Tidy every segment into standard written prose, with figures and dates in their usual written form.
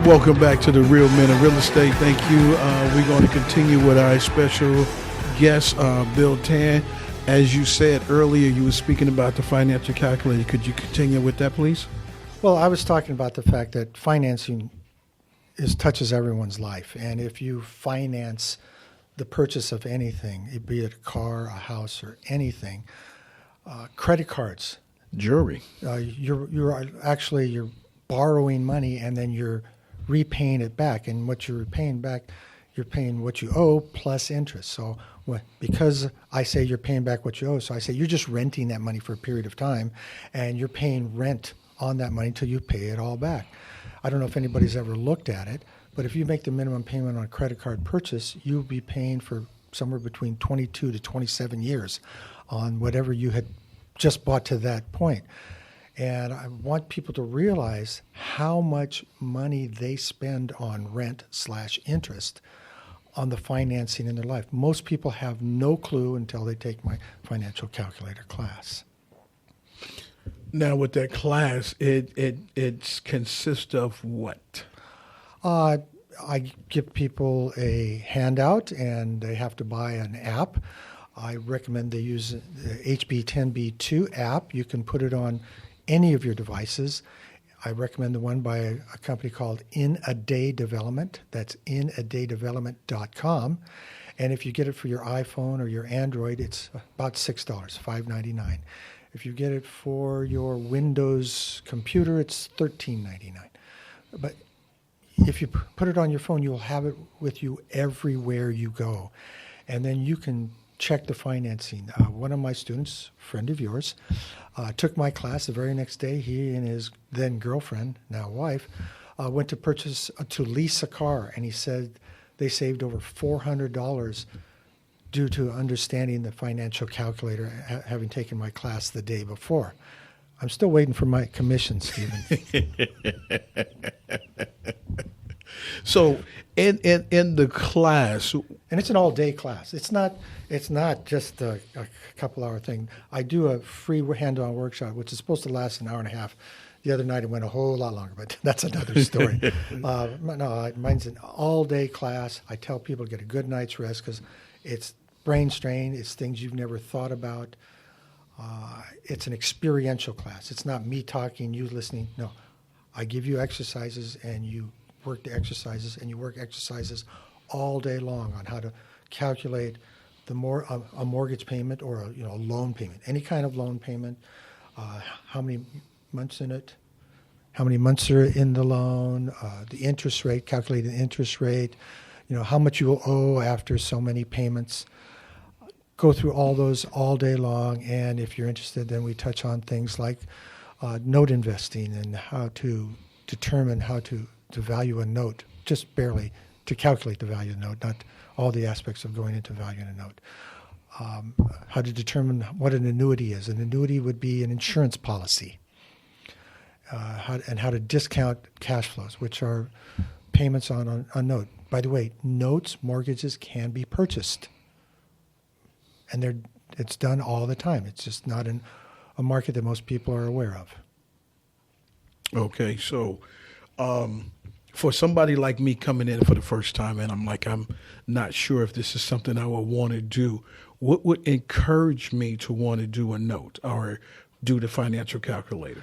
Welcome back to the Real Men of Real Estate. Thank you. We're going to continue with our special guest, Bill Tan. As you said earlier, you were speaking about the financial calculator. Could you continue with that, please? Well, I was talking about the fact that financing touches everyone's life. And if you finance the purchase of anything, be it a car, a house, or anything, credit cards. Jewelry. You're borrowing money and then you're repaying it back. And what you're repaying back, you're paying what you owe plus interest. So because I say you're paying back what you owe, so I say you're just renting that money for a period of time and you're paying rent on that money until you pay it all back. I don't know if anybody's ever looked at it, but if you make the minimum payment on a credit card purchase, you'll be paying for somewhere between 22 to 27 years on whatever you had just bought to that point. And I want people to realize how much money they spend on rent/interest on the financing in their life. Most people have no clue until they take my financial calculator class. Now, with that class, it consists of what? I give people a handout, and they have to buy an app. I recommend they use the HB10B2 app. You can put it on any of your devices. I recommend the one by a company called In a Day Development. That's inadaydevelopment.com. And if you get it for your iPhone or your Android, it's about $6, $5.99. If you get it for your Windows computer, it's $13.99. But if you put it on your phone, you'll have it with you everywhere you go. And then you can check the financing. One of my students, friend of yours, took my class the very next day. He and his then girlfriend, now wife, went to lease a car, and he said they saved over $400 due to understanding the financial calculator, having taken my class the day before. I'm still waiting for my commission, Stephen. So in the class, and it's an all-day class. It's not just a couple-hour thing. I do a free hands-on workshop, which is supposed to last an hour and a half. The other night it went a whole lot longer, but that's another story. Mine's an all-day class. I tell people to get a good night's rest because it's brain strain. It's things you've never thought about. It's an experiential class. It's not me talking, you listening. No, I give you exercises and you work the exercises, and you work exercises all day long on how to calculate a mortgage payment or a loan payment, any kind of loan payment, how many months in it, how many months are in the loan, the interest rate, calculate the interest rate, how much you will owe after so many payments. Go through all those all day long, and if you're interested, then we touch on things like note investing and how to determine how to value a note, just barely to calculate the value of the note, not all the aspects of going into valuing a note. How to determine what an annuity is. An annuity would be an insurance policy. How to discount cash flows, which are payments on a note. By the way, notes, mortgages can be purchased. And it's done all the time. It's just not in a market that most people are aware of. Okay, so for somebody like me coming in for the first time, and I'm not sure if this is something I would want to do, what would encourage me to want to do a note or do the financial calculator?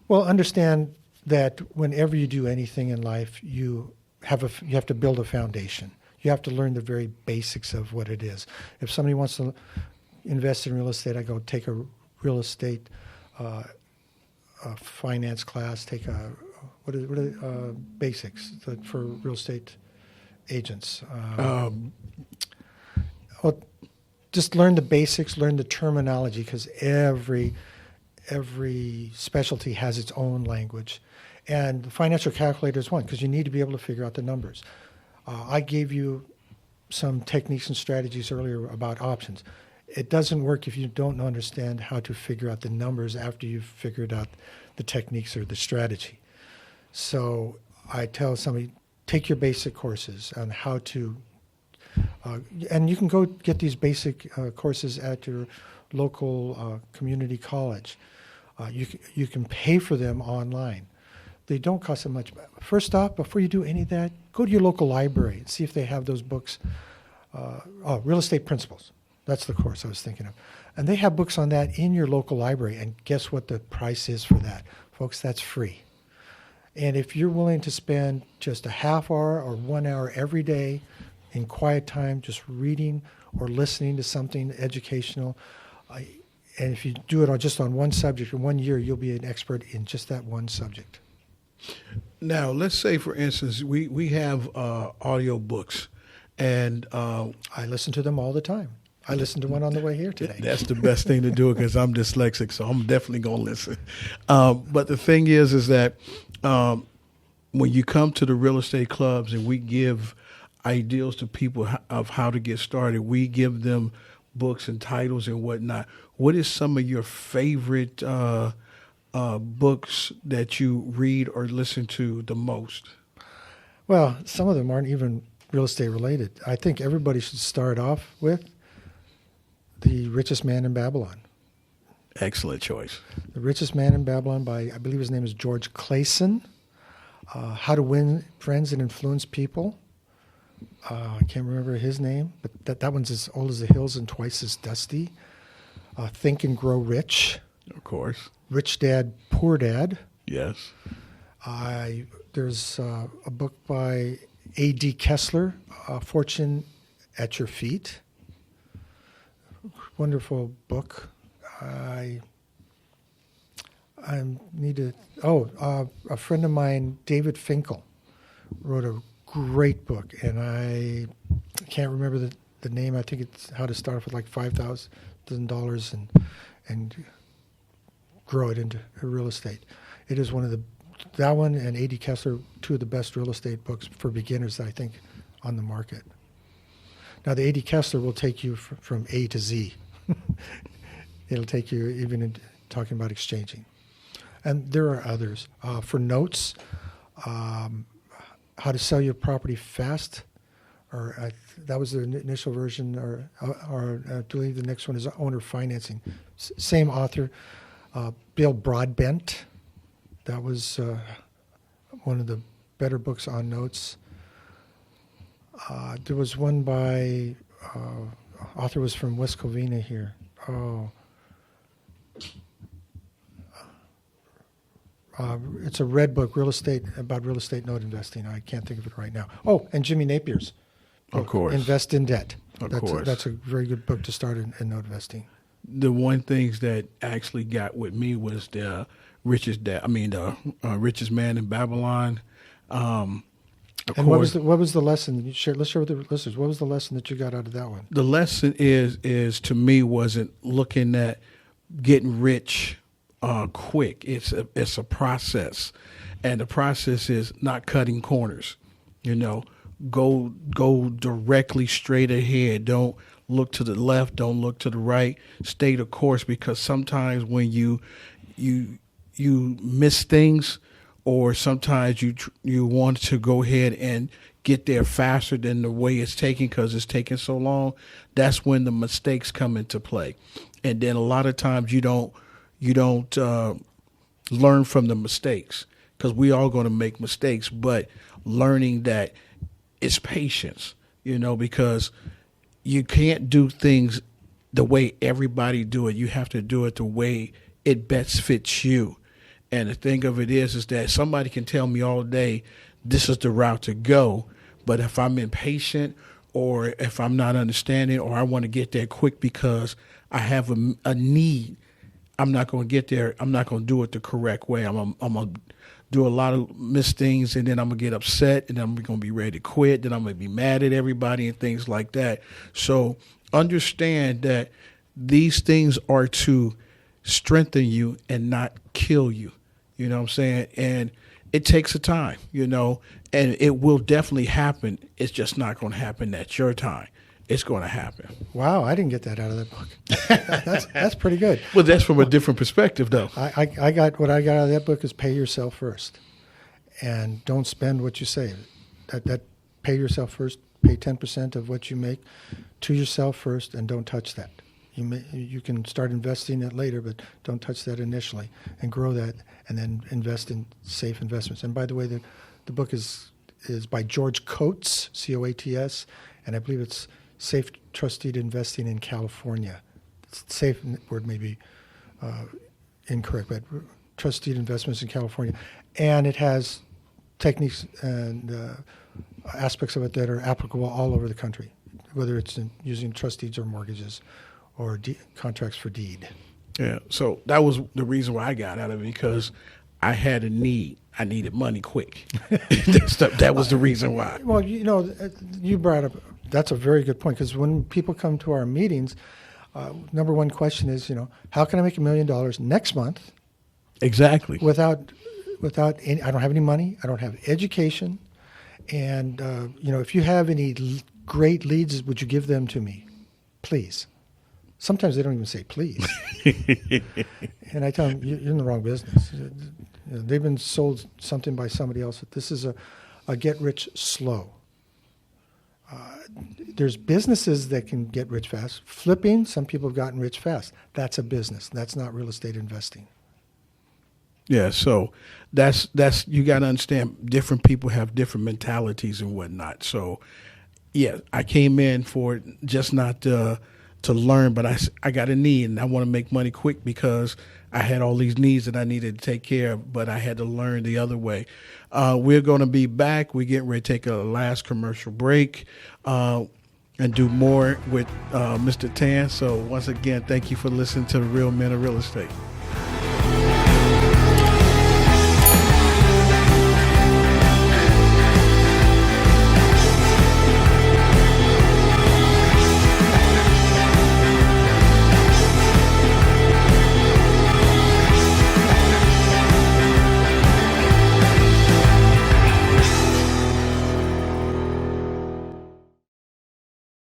Well, understand that whenever you do anything in life, you have to build a foundation. You have to learn the very basics of what it is. If somebody wants to invest in real estate, I go take a real estate finance class, take what are basics for real estate agents. Well, just learn the basics, learn the terminology, because every specialty has its own language. And the financial calculator is one, because you need to be able to figure out the numbers. I gave you some techniques and strategies earlier about options. It doesn't work if you don't understand how to figure out the numbers after you've figured out the techniques or the strategy. So I tell somebody, take your basic courses on how to, and you can go get these basic courses at your local community college. You can pay for them online. They don't cost that much. First off, before you do any of that, go to your local library and see if they have those books. Real Estate Principles. That's the course I was thinking of. And they have books on that in your local library. And guess what the price is for that? Folks, that's free. And if you're willing to spend just a half hour or 1 hour every day in quiet time just reading or listening to something educational, and if you do it just on one subject in 1 year, you'll be an expert in just that one subject. Now, let's say, for instance, we have audio books, and I listen to them all the time. I listened to one on the way here today. That's the best thing to do because I'm dyslexic, so I'm definitely going to listen. But the thing is that when you come to the real estate clubs and we give ideals to people of how to get started, we give them books and titles and whatnot. What is some of your favorite books that you read or listen to the most? Well, some of them aren't even real estate related. I think everybody should start off with The Richest Man in Babylon. Excellent choice. The Richest Man in Babylon by, I believe his name is George Clayson. How to Win Friends and Influence People. I can't remember his name, but that one's as old as the hills and twice as dusty. Think and Grow Rich. Of course. Rich Dad, Poor Dad. Yes. There's a book by A.D. Kessler, Fortune at Your Feet. Wonderful book. A friend of mine, David Finkel, wrote a great book, and I can't remember the name. I think it's How to Start Off with like $5,000 and grow it into real estate. It is that one and A.D. Kessler, two of the best real estate books for beginners, I think, on the market. Now, the A.D. Kessler will take you from A to Z. It'll take you even in talking about exchanging. And there are others. For notes, How to Sell Your Property Fast, that was the initial version, or I believe the next one is Owner Financing. Same author, Bill Broadbent. That was one of the better books on notes. There was one by, author was from West Covina here. It's a red book, about real estate note investing. I can't think of it right now. Oh, and Jimmy Napier's book, of course, Invest in Debt. Course. That's a very good book to start in note investing. The one things that actually got with me was the Richest Man in Babylon. And what was the lesson? Let's share with the listeners. What was the lesson that you got out of that one? The lesson is to me wasn't looking at getting rich quick. It's a process, and the process is not cutting corners. Go directly straight ahead. Don't look to the left. Don't look to the right. Stay the course, because sometimes when you miss things, or sometimes you want to go ahead and get there faster than the way it's taking because it's taking so long, that's when the mistakes come into play. And then a lot of times you don't learn from the mistakes, because we all going to make mistakes, but learning that it's patience, because you can't do things the way everybody do it. You have to do it the way it best fits you. And the thing of it is that somebody can tell me all day, this is the route to go. But if I'm impatient, or if I'm not understanding, or I want to get there quick because I have a need, I'm not going to get there. I'm not going to do it the correct way. I'm going to do a lot of missed things, and then I'm going to get upset, and then I'm going to be ready to quit. Then I'm going to be mad at everybody and things like that. So understand that these things are to strengthen you and not kill you. You know what I'm saying? And it takes a time, and it will definitely happen. It's just not going to happen at your time. It's going to happen. Wow, I didn't get that out of that book. That's pretty good. Well, that's from a different perspective, though. I got what I got out of that book is pay yourself first, and don't spend what you save. That pay yourself first. Pay 10% of what you make to yourself first, and don't touch that. You can start investing it later, but don't touch that initially, and grow that, and then invest in safe investments. And by the way, the book is by George Coates, Coats, and I believe it's Safe Trusted Investing in California. Safe word may be incorrect, but Trusted Investments in California. And it has techniques and aspects of it that are applicable all over the country, whether it's using trust deeds or mortgages or contracts for deed. Yeah, so that was the reason why I got out of it, because I had a need. I needed money quick. That was the reason why. Well, you brought up, that's a very good point, because when people come to our meetings, number one question is, how can I make $1 million next month? Exactly. Without any, I don't have any money, I don't have education, and if you have any great leads, would you give them to me, please? Sometimes they don't even say please, and I tell them, you're in the wrong business. They've been sold something by somebody else. This is a get rich slow. There's businesses that can get rich fast. Flipping, some people have gotten rich fast. That's a business. That's not real estate investing. Yeah, so that's you got to understand, different people have different mentalities and whatnot. So, yeah, I came in for just not to learn, but I got a need, and I want to make money quick because I had all these needs that I needed to take care of, but I had to learn the other way. We're going to be back. We're getting ready to take a last commercial break and do more with Mr. Tan. So once again, thank you for listening to The Real Men of Real Estate.